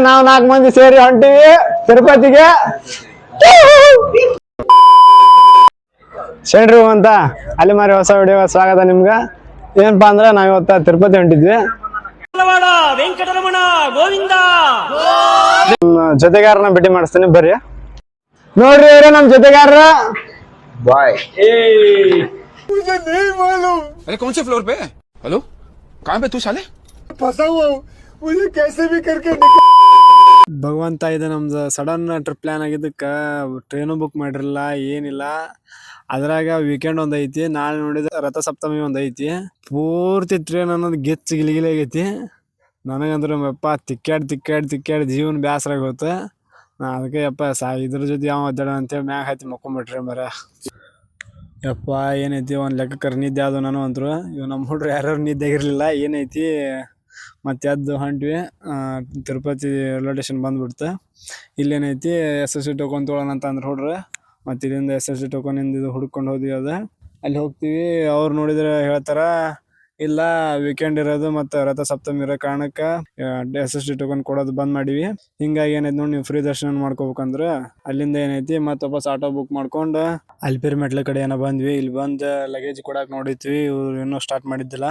ನಾವ್ 4 ಮಂದಿ ಸೇರಿ ಹೊಂಟಿವಿ ತಿರುಪತಿಗೆ. ಶೆಂಡ್ರು ಅಂತ ಅಲ್ಲಿ ಮಾರಿ ಹೊಸ ವಿಡಿಯೋ ಸ್ವಾಗತ ನಿಮ್ಗ. ಏನಪ್ಪಾ ಅಂದ್ರೆ ನಾವ್ ಇವತ್ತ ತಿರುಪತಿ ಹೊಂಟಿದ್ವಿ. ವೆಂಕಟರಮಣ ಗೋವಿಂದ ಜೊತೆಗಾರನ ಭೇಟಿ ಮಾಡಿಸ್ತೀನಿ ಬರ್ರಿ. ನೋಡ್ರಿ ಇವ್ರೆ ನಮ್ ಜೊತೆಗಾರರ. ಬಾಯ್. मुझे नहीं मालूम. अरे कौन से फ्लोर पे? हेलो कहाँ पे तू साले? फंसा हुआ हूँ, मुझे कैसे भी करके ಭಗವಂತ ಇದು ನಮ್ದು ಸಡನ್ ಟ್ರಿಪ್ ಪ್ಲಾನ್ ಆಗಿದ್ದಕ್ಕ ಟ್ರೈನು ಬುಕ್ ಮಾಡಿರಲಿಲ್ಲ ಏನಿಲ್ಲ. ಅದ್ರಾಗ ವೀಕೆಂಡ್ ಒಂದ್ ಐತಿ, ನಾಳೆ ನೋಡಿದ ರಥ ಸಪ್ತಮಿ ಒಂದ್ ಐತಿ. ಪೂರ್ತಿ ಟ್ರೈನ್ ಅನ್ನೋದು ಗೆಚ್ಚ ಗಿಲಿಗಿಲಿ ಆಗೈತಿ. ನನಗಂದ್ರೆ ಯಪ್ಪ ತಿಕ್ಕಾಡಿ ಜೀವನ ಬ್ಯಾಸರ ಆಗೋತ. ಅದಕ್ಕೆ ಯಪ್ಪ ಇದ್ರ ಜೊತೆ ಯಾವ ಒದ್ದಾಡ ಅಂತೇಳಿ ಮ್ಯಾಗ ಹತ್ತಿ ಮಕ್ಕೊಂಬಿಟ್ರಿ ಮರ. ಯಪ್ಪ ಏನೈತಿ ಒಂದ್ ಲೆಕ್ಕಕ್ಕೆ ನಿದ್ದೆ ಆದವು ನಾನು ಅಂದ್ರು. ಇವ್ ನಮ್ಮ ಹುಡ್ರು ಯಾರು ನಿದ್ದೆ ಆಗಿರ್ಲಿಲ್ಲ. ಏನೈತಿ ಮತ್ತೆ ಎದ್ದು ಹೊಂಟ್ವಿ. ತಿರುಪತಿ ರೈಲ್ವೆ ಸ್ಟೇಷನ್ ಬಂದ್ಬಿಡ್ತು. ಇಲ್ಲೇನೈತಿ SSC ಟೋಕನ್ ತೊಗೊಳೋಣ ಅಂತ ಅಂದ್ರೆ ಹುಡ್ರು. ಮತ್ತೆ ಇಲ್ಲಿಂದ SSC ಟೋಕನಿಂದ ಇದು ಹುಡ್ಕೊಂಡು ಹೋದ್ವಿ. ಅಲ್ಲಿ ಹೋಗ್ತೀವಿ. ಅವ್ರು ನೋಡಿದ್ರೆ ಹೇಳ್ತಾರ ಇಲ್ಲ ವೀಕೆಂಡ್ ಇರೋದು ಮತ್ತು ರಥ ಸಪ್ತಮಿ ಇರೋ ಕಾರಣಕ್ಕೆ SSC ಟೋಕನ್ ಕೊಡೋದು ಬಂದ್ ಮಾಡಿವಿ. ಹಿಂಗಾಗಿ ಏನೈತಿ ನೋಡಿ, ನೀವು ಫ್ರೀ ದರ್ಶನ ಮಾಡ್ಕೋಬೇಕಂದ್ರೆ ಅಲ್ಲಿಂದ ಏನೈತಿ ಮತ್ತೆ ವಾಪಸ್ ಆಟೋ ಬುಕ್ ಮಾಡ್ಕೊಂಡು ಅಲ್ಪಿರಿ ಮೆಟ್ಲ ಕಡೆ ಏನೋ ಬಂದ್ವಿ. ಇಲ್ಲಿ ಬಂದು ಲಗೇಜ್ ಕೊಡಾಕ್ ನೋಡಿದ್ವಿ. ಇವ್ರು ಇನ್ನೂ ಸ್ಟಾರ್ಟ್ ಮಾಡಿದ್ದಿಲ್ಲ.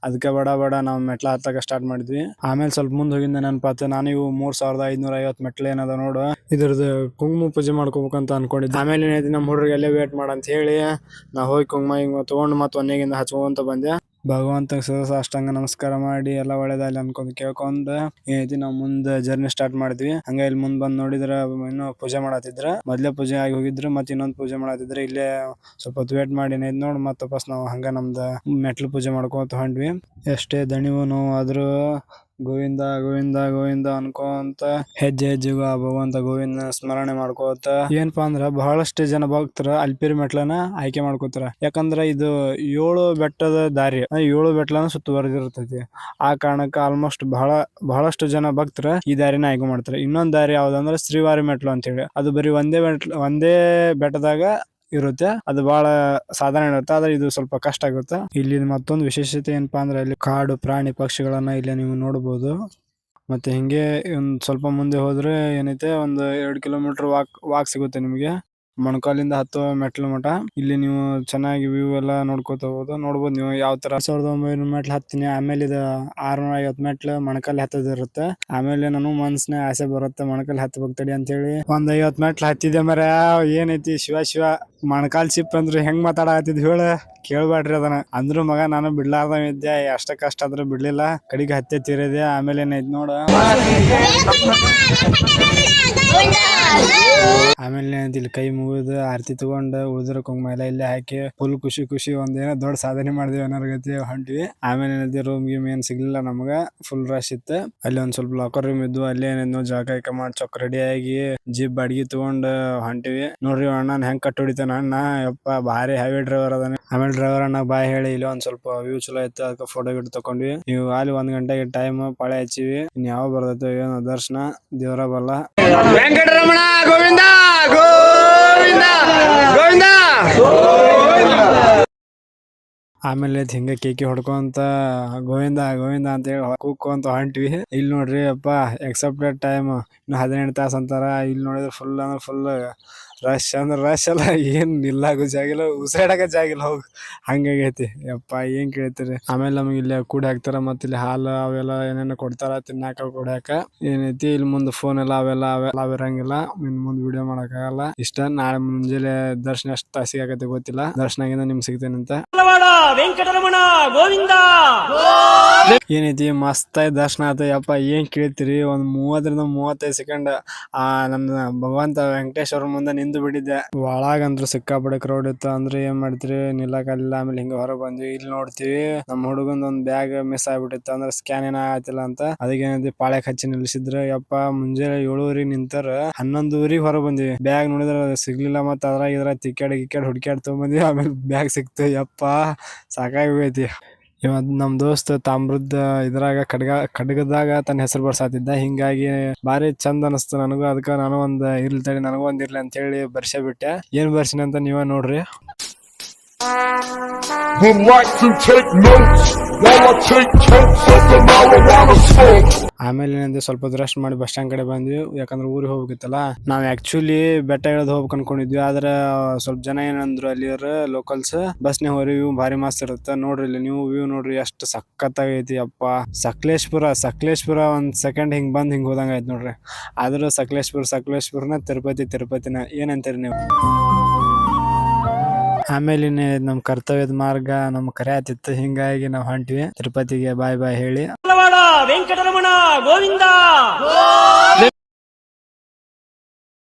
ಅದಕ್ಕೆ ಬಡ ನಾವು ಮೆಟ್ಲ ಹತ್ತಾಗ ಸ್ಟಾರ್ಟ್ ಮಾಡಿದ್ವಿ. ಆಮೇಲೆ ಸ್ವಲ್ಪ ಮುಂದೆ ಹೋಗಿಂದ ನೆನಪಾತು, ನಾನು ಇವು 3550 ಮೆಟ್ಲು ಏನದ ನೋಡು, ಇದ್ರದ್ದು ಕುಂಕುಮ ಪೂಜೆ ಮಾಡ್ಕೋಬೇಕಂತ ಅನ್ಕೊಂಡಿದ್ದೆ. ಆಮೇಲೆ ಏನೈತಿ ನಮ್ಮ ಹುಡುಗರಿಗೆ ಎಲ್ಲೇ ವೇಟ್ ಮಾಡಂತ ಹೇಳಿ ನಾ ಹೋಗಿ ಕುಂಕುಮ ಹಿಂಗ ತಗೊಂಡು ಮತ್ತೆ ಒನ್ನೆಗಿಂದ ಹಚ್ಕೊಂತ ಬಂದೆ. ಭಗವಂತ ಸಾಷ್ಟಾಂಗ ನಮಸ್ಕಾರ ಮಾಡಿ ಎಲ್ಲ ಒಳ್ಳೇದಾಗಲಿ ಅನ್ಕೊಂಡ್ ಕೇಳ್ಕೊಂಡ್ ಏನೈತಿ ನಾವು ಮುಂದೆ ಜರ್ನಿ ಸ್ಟಾರ್ಟ್ ಮಾಡಿದ್ವಿ. ಹಂಗ ಇಲ್ಲಿ ಮುಂದ್ ಬಂದ್ ನೋಡಿದ್ರ ಇನ್ನೂ ಪೂಜೆ ಮಾಡತ್ತಿದ್ರ. ಮೊದ್ಲೇ ಪೂಜೆ ಆಗಿ ಹೋಗಿದ್ರು, ಮತ್ತೆ ಇನ್ನೊಂದ್ ಪೂಜೆ ಮಾಡತ್ತಿದ್ರ. ಇಲ್ಲೇ ಸ್ವಲ್ಪ ಹೊತ್ತು ವೇಟ್ ಮಾಡಿ ಏನೈತಿ ನೋಡ್ ಮತ್ತೆ ವಾಪಸ್ ನಾವು ಹಂಗ ನಮ್ದ ಮೆಟ್ಲು ಪೂಜೆ ಮಾಡ್ಕೊಂತ ಹೊಂಟ್ವಿ. ಎಷ್ಟೇ ದಣಿವು ನೋವು ಆದ್ರೂ ಗೋವಿಂದ ಗೋವಿಂದ ಗೋವಿಂದ ಅನ್ಕೊಂತ ಹೆಜ್ಜೆಗೂ ಆ ಭಗವಂತ ಗೋವಿಂದ ಸ್ಮರಣೆ ಮಾಡ್ಕೋತ ಏನಪ್ಪಾ ಅಂದ್ರ ಬಹಳಷ್ಟು ಜನ ಭಕ್ತರು ಅಲ್ಪಿರಿ ಮೆಟ್ಲನ ಆಯ್ಕೆ ಮಾಡ್ಕೋತಾರ. ಯಾಕಂದ್ರ ಇದು 7 ಬೆಟ್ಟದ ದಾರಿ, 7 ಬೆಟ್ಲನ ಸುತ್ತುವರೆದಿರ್ತೈತಿ. ಆ ಕಾರಣಕ್ಕೆ ಆಲ್ಮೋಸ್ಟ್ ಬಹಳಷ್ಟು ಜನ ಭಕ್ತರು ಈ ದಾರಿನ ಆಯ್ಕೆ ಮಾಡ್ತಾರೆ. ಇನ್ನೊಂದ್ ದಾರಿ ಯಾವ್ದಂದ್ರ ಶ್ರೀವಾರಿ ಮೆಟ್ಲು ಅಂತ ಹೇಳಿ, ಅದು ಬರೀ ಒಂದೇ ಬೆಟ್ಟದಾಗ ಇರುತ್ತೆ. ಅದು ಬಹಳ ಸಾಧಾರಣ ಇರುತ್ತೆ, ಆದ್ರೆ ಇದು ಸ್ವಲ್ಪ ಕಷ್ಟ ಆಗುತ್ತೆ. ಇಲ್ಲಿ ಮತ್ತೊಂದು ವಿಶೇಷತೆ ಏನಪ್ಪಾ ಅಂದ್ರೆ ಇಲ್ಲಿ ಕಾಡು ಪ್ರಾಣಿ ಪಕ್ಷಿಗಳನ್ನ ಇಲ್ಲಿ ನೀವು ನೋಡಬಹುದು. ಮತ್ತೆ ಹಿಂಗೆ ಒಂದ್ ಸ್ವಲ್ಪ ಮುಂದೆ ಹೋದ್ರೆ ಏನೈತೆ ಒಂದು 2 ಕಿಲೋಮೀಟರ್ ವಾಕ್ ಸಿಗುತ್ತೆ ನಿಮಗೆ. ಮೊಣಕಾಲಿಂದ ಹತ್ತುವ ಮೆಟ್ಲು ಮಠ. ಇಲ್ಲಿ ನೀವು ಚೆನ್ನಾಗಿ ವ್ಯೂ ಎಲ್ಲ ನೋಡ್ಬೋದು ನೀವು ಯಾವ ತರ. 1900 ಮೆಟ್ಲು ಹತ್ತೀನಿ. ಆಮೇಲೆ ಇದು 650 ಮೆಟ್ಲು ಮೊಣಕಾಲಿ ಹತ್ತದಿರುತ್ತೆ. ಆಮೇಲೆ ನಾನು ಮನ್ಸನ್ನೇ ಆಸೆ ಬರುತ್ತೆ ಮೊಣಕಾಲಿ ಹತ್ತಬೇಕು ತಡಿ ಅಂತ ಹೇಳಿ ಒಂದ್ 50 ಮೆಟ್ಲು ಹತ್ತಿದೆ ಮರ. ಏನೈತಿ ಶಿವ ಮೊಣಕಾಲ್ ಸಿಪ್ ಅಂದ್ರೆ ಹೆಂಗ್ ಮಾತಾಡತ್ತಿದ್ ಹೇಳ ಕೇಳ್ಬೇಡ್ರಿ ಅದನ್ನ ಅಂದ್ರು ಮಗ. ನಾನು ಬಿಡ್ಲಾರ್ದ ಇದ್ದೆ, ಅಷ್ಟ ಕಷ್ಟ ಆದ್ರೂ ಬಿಡ್ಲಿಲ್ಲ. ಕಡೆಗೆ ಹತ್ತೆ ತೀರಿದೆ. ಆಮೇಲೆ ಏನೈತಿ ನೋಡ, ಆಮೇಲೆ ಇಲ್ಲಿ ಕೈ ಮುಗಿದು ಆರತಿ ತಗೊಂಡು ಉಳಿದ್ರ ಕುಂಕುಮ ಎಲ್ಲ ಇಲ್ಲೇ ಹಾಕಿ ಫುಲ್ ಖುಷಿ ಒಂದೇನೋ ದೊಡ್ಡ ಸಾಧನೆ ಮಾಡಿದ್ವಿ ಅನ್ನೋ ಗತಿ ಹೊಂಟ್ವಿ. ಆಮೇಲೆ ಏನೈತಿ ರೂಮ್ ಗೀಮ್ ಏನ್ ಸಿಗ್ಲಿಲ್ಲ ನಮ್ಗ, ಫುಲ್ ರಶ್ ಇತ್ತು. ಅಲ್ಲಿ ಒಂದ್ ಸ್ವಲ್ಪ ಲಾಕರ್ ರೂಮ್ ಇದ್ದು, ಅಲ್ಲೇ ಏನೇನೋ ಜಾಗ ಮಾಡಿ ಚೊಕ್ ರೆಡಿ ಆಗಿ ಜೀಪ್ ಬಾಡಿಗೆ ತಗೊಂಡ್ ಹೊಂಟಿವಿ. ನೋಡ್ರಿ ಅಣ್ಣ ಹೆಂಗ್ ಕಟ್ ಹೊಡಿತಾನ ಅಣ್ಣ, ಯಪ್ಪ ಭಾರಿ ಹೆವಿ ಡ್ರೈವರ್ ಅದಾನೆ. ಆಮೇಲೆ ಡ್ರೈವರ್ ಅಣ್ಣ ಬಾಯ್ ಹೇಳಿ ಇಲ್ಲಿ ಒಂದ್ ಸ್ವಲ್ಪ ವ್ಯೂ ಚಲೋ ಇತ್ತು, ಅದಕ್ಕೆ ಫೋಟೋ ಗಿಟ್ ತಕೊಂಡ್ವಿ. ನೀವು ಅಲ್ಲಿ 1 ಗಂಟೆಗೆ ಟೈಮ್ ಪಾಳೆ ಹಚ್ಚಿವಿ. ಇನ್ ಯಾವ ಬರ್ತೈತೆ ಏನೋ ದರ್ಶನ, ದೇವರ ಬಲ್ಲ. ವೆಂಕಟರಮಣ ಗೋವಿಂದ ಗೋವಿಂದ ಗೋವಿಂದ. ಆಮೇಲೆ ಹಿಂಗ ಕೇಕಿ ಹೊಡ್ಕೊಂತ ಗೋವಿಂದ ಅಂತ ಹೇಳಿ ಕೂಕೊಂತ ಹೊಂಟ್ವಿ. ಇಲ್ಲಿ ನೋಡ್ರಿ ಅಪ್ಪ ಎಕ್ಸೆಪ್ಟೆಡ್ ಟೈಮ್ ಇನ್ನು 18 ತಾಸು ಅಂತಾರ. ಇಲ್ಲಿ ನೋಡಿದ್ರೆ ಫುಲ್ ಅಂದ್ರೆ ಫುಲ್ ರಶ್ ಅಲ್ಲ, ಏನ್ ನಿಲ್ಲಾಗೋ ಜಾಗಿಲ್ಲ, ಉಸಿರಾಡಕ ಜಾಗಿಲ್ಲ, ಹೋಗ್ ಹಂಗಾಗೈತಿ. ಯಪ್ಪ ಏನ್ ಕೇಳ್ತೀರಿ. ಆಮೇಲೆ ನಮ್ಗೆ ಇಲ್ಲಿ ಕೂಡಿ ಹಾಕ್ತಾರ. ಮತ್ತೆ ಇಲ್ಲಿ ಹಾಲು ಅವೆಲ್ಲ ಏನೇನೋ ಕೊಡ್ತಾರ ತಿನ್ನಾಕ ಕುಡಿಯಾಕ. ಏನೈತಿ ಇಲ್ಲಿ ಮುಂದೆ ಫೋನ್ ಎಲ್ಲ ಅವೆಲ್ಲ ಇರಂಗಿಲ್ಲ. ಇನ್ ಮುಂದ್ ವಿಡಿಯೋ ಮಾಡಕ್ ಆಗಲ್ಲ. ಇಷ್ಟ ನಾಳೆ ಮುಂಜಾನೆ ದರ್ಶನ ಎಷ್ಟು ತಾಸಿಗೆ ಆಗತ್ತೆ ಗೊತ್ತಿಲ್ಲ. ದರ್ಶನ ನಿಮ್ಗೆ ಸಿಗ್ತೇನಂತ. ವೆಂಕಟರಮಣ ಗೋವಿಂದ ಏನೈತಿ ಮಸ್ತ್ ದರ್ಶನ ಆತ. ಯಪ್ಪ ಏನ್ ಕೇಳ್ತೀರಿ, ಒಂದ್ 30-35 ಸೆಕೆಂಡ್ ನನ್ನ ಭಗವಂತ ವೆಂಕಟೇಶ್ವರ ಮುಂದೆ ನಿಂತು ಬಿಟ್ಟಿದ್ದೆ. ಒಳಗಂದ್ರು ಸಿಕ್ಕಾಪಡೆ ಕ್ರೌಡ್ ಇತ್ತು. ಅಂದ್ರೆ ಏನ್ ಮಾಡ್ತೀರಿ, ನಿಲ್ಲಕಲ್ಲ. ಆಮೇಲೆ ಹಿಂಗ ಹೊರ ಬಂದ್ವಿ. ಇಲ್ಲಿ ನೋಡ್ತೀವಿ ನಮ್ಮ ಹುಡುಗಂದ್ ಒಂದ್ ಬ್ಯಾಗ್ ಮಿಸ್ ಆಗ್ಬಿಟ್ಟಿತ್ತು. ಅಂದ್ರೆ ಸ್ಕ್ಯಾನ್ ಏನ ಆಯ್ತಿಲ್ಲ ಅಂತ. ಅದಕ್ಕೇನೈತಿ ಪಾಳ್ಯಕ್ ಹಚ್ಚಿ ನಿಲ್ಸಿದ್ರು. ಯಪ್ಪ ಮುಂಜಾನೆ 7 ನಿಂತಾರ, 11 ಹೊರ ಬಂದ್ವಿ. ಬ್ಯಾಗ್ ನೋಡಿದ್ರ ಸಿಗ್ಲಿಲ್ಲ. ಮತ್ತ ಇದ್ರ ತಿಕ್ಕಾಡಿ ಹುಡ್ಕ್ಯಾಡ್ ತಗೊಂಬಂದ್ವಿ. ಆಮೇಲೆ ಬ್ಯಾಗ್ ಸಿಕ್ತು. ಯಪ್ಪ ಸಾಕಾಗಿ ಹೋಗೈತಿ. ಇವತ್ ನಮ್ ದೋಸ್ತ್ ತಾಮ್ರದ ಇದ್ರಾಗ ಖಡ್ಗದಾಗ ತನ್ನ ಹೆಸರು ಬರ್ಸಾತಿದ್ದ. ಹಿಂಗಾಗಿ ಬಾರಿ ಚಂದ ಅನಸ್ತು ನನಗೂ. ಅದಕ್ಕ ನಾನು ಒಂದ್ ಇರ್ಲಿ ತಡಿ ನನಗೂ ಒಂದ್ ಇರ್ಲಿ ಅಂತ ಹೇಳಿ ಬರ್ಸೇ ಬಿಟ್ಟೆ. ಏನ್ ಬರ್ಸಿನ ಅಂತ ನೀವ ನೋಡ್ರಿ. would like to take notes. ಆಮೇಲೆ ಏನಂದ್ರೆ ಸ್ವಲ್ಪ ರೆಸ್ಟ್ ಮಾಡಿ ಬಸ್ ಸ್ಟ್ಯಾಂಡ್ ಕಡೆ ಬಂದ್ವಿ, ಯಾಕಂದ್ರೆ ಊರಿಗೆ ಹೋಗ್ಬೇಕಿತ್ತಲ್ಲ. ನಾವ್ ಆಕ್ಚುಲಿ ಬೆಟ್ಟ ಇಳಿದು ಹೋಗ್ಬೇಕು ಅನ್ಕೊಂಡಿದ್ವಿ, ಆದ್ರೆ ಸ್ವಲ್ಪ ಜನ ಏನಂದ್ರು ಅಲ್ಲಿಯವ್ರ ಲೋಕಲ್ಸ್, ಬಸ್ನೇ ಹೋರಿ ವ್ಯೂ ಭಾರಿ ಮಸ್ತ್ ಇರುತ್ತೆ ನೋಡ್ರಿ, ಇಲ್ಲಿ ನೀವು ವ್ಯೂ ನೋಡ್ರಿ ಎಷ್ಟು ಸಖತ್ತಾಗೈತಿ ಅಪ್ಪ. ಸಕಲೇಶ್ಪುರ ಒಂದ್ ಸೆಕೆಂಡ್ ಹಿಂಗ್ ಬಂದ್ ಹಿಂಗ್ ಹೋದಂಗ ಆಯ್ತು ನೋಡ್ರಿ. ಆದ್ರೂ ಸಕಲೇಶ್ಪುರನ ತಿರುಪತಿನ ಏನಂತೀರಿ ನೀವು? ಆಮೇಲೆ ನಮ್ ಕರ್ತವ್ಯದ ಮಾರ್ಗ ನಮ್ ಕರೆ ಆತಿತ್ತು, ಹಿಂಗಾಗಿ ನಾವ್ ಹೊಂಟ್ವಿ ತಿರುಪತಿಗೆ ಬಾಯ್ ಹೇಳಿ. ವೆಂಕಟರಮಣ ಗೋವಿಂದ.